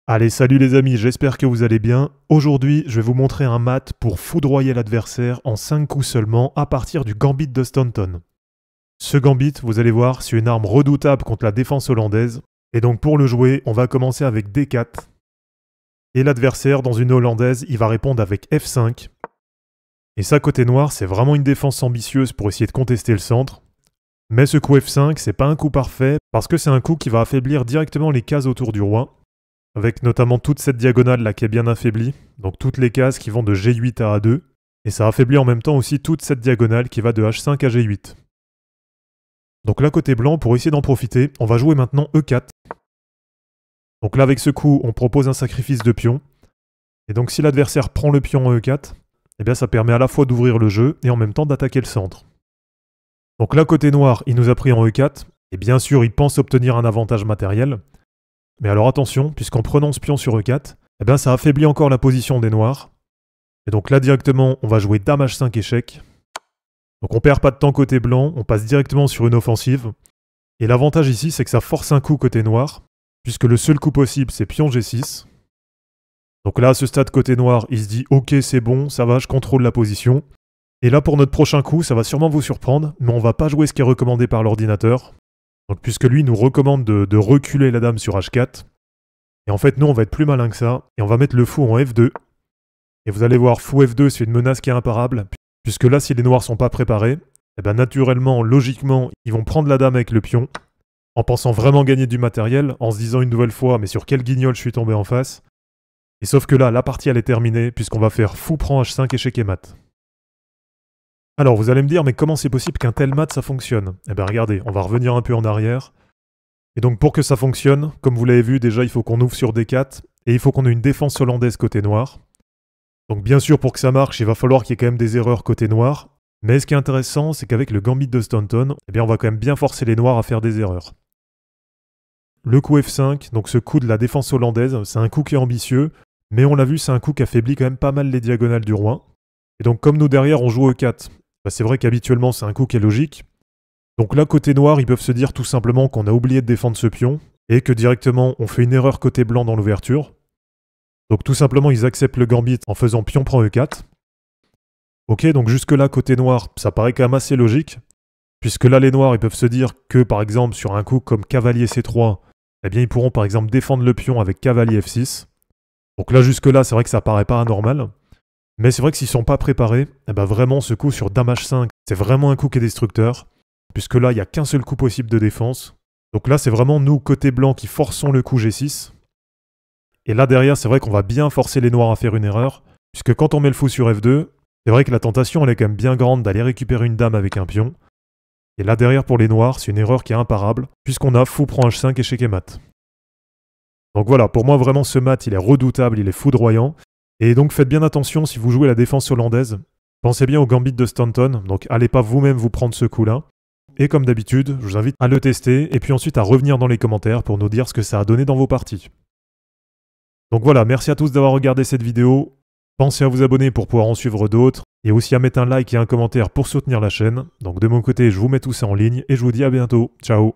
Allez, salut les amis, j'espère que vous allez bien. Aujourd'hui, je vais vous montrer un mat pour foudroyer l'adversaire en 5 coups seulement à partir du Gambit de Staunton. Ce Gambit, vous allez voir, c'est une arme redoutable contre la défense hollandaise. Et donc pour le jouer, on va commencer avec D4. Et l'adversaire, dans une hollandaise, il va répondre avec F5. Et ça, côté noir, c'est vraiment une défense ambitieuse pour essayer de contester le centre. Mais ce coup F5, c'est pas un coup parfait, parce que c'est un coup qui va affaiblir directement les cases autour du roi. Avec notamment toute cette diagonale là qui est bien affaiblie, donc toutes les cases qui vont de G8 à A2, et ça affaiblit en même temps aussi toute cette diagonale qui va de H5 à G8. Donc là côté blanc, pour essayer d'en profiter, on va jouer maintenant E4. Donc là avec ce coup, on propose un sacrifice de pion, et donc si l'adversaire prend le pion en E4, eh bien ça permet à la fois d'ouvrir le jeu et en même temps d'attaquer le centre. Donc là côté noir, il nous a pris en E4, et bien sûr il pense obtenir un avantage matériel. Mais alors attention, puisqu'en prenant ce pion sur E4, eh bien ça affaiblit encore la position des noirs. Et donc là directement, on va jouer Dame H5 échec. Donc on perd pas de temps côté blanc, on passe directement sur une offensive. Et l'avantage ici, c'est que ça force un coup côté noir, puisque le seul coup possible, c'est pion G6. Donc là, à ce stade côté noir, il se dit « Ok, c'est bon, ça va, je contrôle la position ». Et là, pour notre prochain coup, ça va sûrement vous surprendre, mais on va pas jouer ce qui est recommandé par l'ordinateur. Donc puisque lui nous recommande de reculer la dame sur H4, et en fait nous on va être plus malin que ça, et on va mettre le fou en F2, et vous allez voir fou F2 c'est une menace qui est imparable, puisque là si les noirs sont pas préparés, et bien naturellement, logiquement, ils vont prendre la dame avec le pion, en pensant vraiment gagner du matériel, en se disant une nouvelle fois mais sur quel guignol je suis tombé en face, et sauf que là la partie elle est terminée, puisqu'on va faire fou prend H5 échec et mat. Alors vous allez me dire, mais comment c'est possible qu'un tel mat ça fonctionne? Eh bien regardez, on va revenir un peu en arrière. Et donc pour que ça fonctionne, comme vous l'avez vu déjà il faut qu'on ouvre sur D4, et il faut qu'on ait une défense hollandaise côté noir. Donc bien sûr pour que ça marche, il va falloir qu'il y ait quand même des erreurs côté noir. Mais ce qui est intéressant, c'est qu'avec le Gambit de Staunton, eh bien on va quand même bien forcer les noirs à faire des erreurs. Le coup F5, donc ce coup de la défense hollandaise, c'est un coup qui est ambitieux, mais on l'a vu c'est un coup qui affaiblit quand même pas mal les diagonales du roi. Et donc comme nous derrière on joue E4, c'est vrai qu'habituellement c'est un coup qui est logique. Donc là côté noir ils peuvent se dire tout simplement qu'on a oublié de défendre ce pion et que directement on fait une erreur côté blanc dans l'ouverture. Donc tout simplement ils acceptent le gambit en faisant pion prend E4. Ok, donc jusque là côté noir ça paraît quand même assez logique, puisque là les noirs ils peuvent se dire que par exemple sur un coup comme cavalier C3, eh bien ils pourront par exemple défendre le pion avec cavalier F6. Donc là jusque là c'est vrai que ça paraît pas anormal. Mais c'est vrai que s'ils sont pas préparés, eh ben vraiment ce coup sur Dame H5, c'est vraiment un coup qui est destructeur, puisque là il n'y a qu'un seul coup possible de défense. Donc là c'est vraiment nous, côté blanc, qui forçons le coup G6. Et là derrière c'est vrai qu'on va bien forcer les noirs à faire une erreur, puisque quand on met le fou sur F2, c'est vrai que la tentation elle est quand même bien grande d'aller récupérer une dame avec un pion. Et là derrière pour les noirs, c'est une erreur qui est imparable, puisqu'on a fou prend H5 échec et mat. Donc voilà, pour moi vraiment ce mat il est redoutable, il est foudroyant. Et donc faites bien attention si vous jouez la défense hollandaise. Pensez bien au Gambit de Staunton, donc allez pas vous-même vous prendre ce coup-là. Et comme d'habitude, je vous invite à le tester et puis ensuite à revenir dans les commentaires pour nous dire ce que ça a donné dans vos parties. Donc voilà, merci à tous d'avoir regardé cette vidéo. Pensez à vous abonner pour pouvoir en suivre d'autres et aussi à mettre un like et un commentaire pour soutenir la chaîne. Donc de mon côté, je vous mets tout ça en ligne et je vous dis à bientôt. Ciao!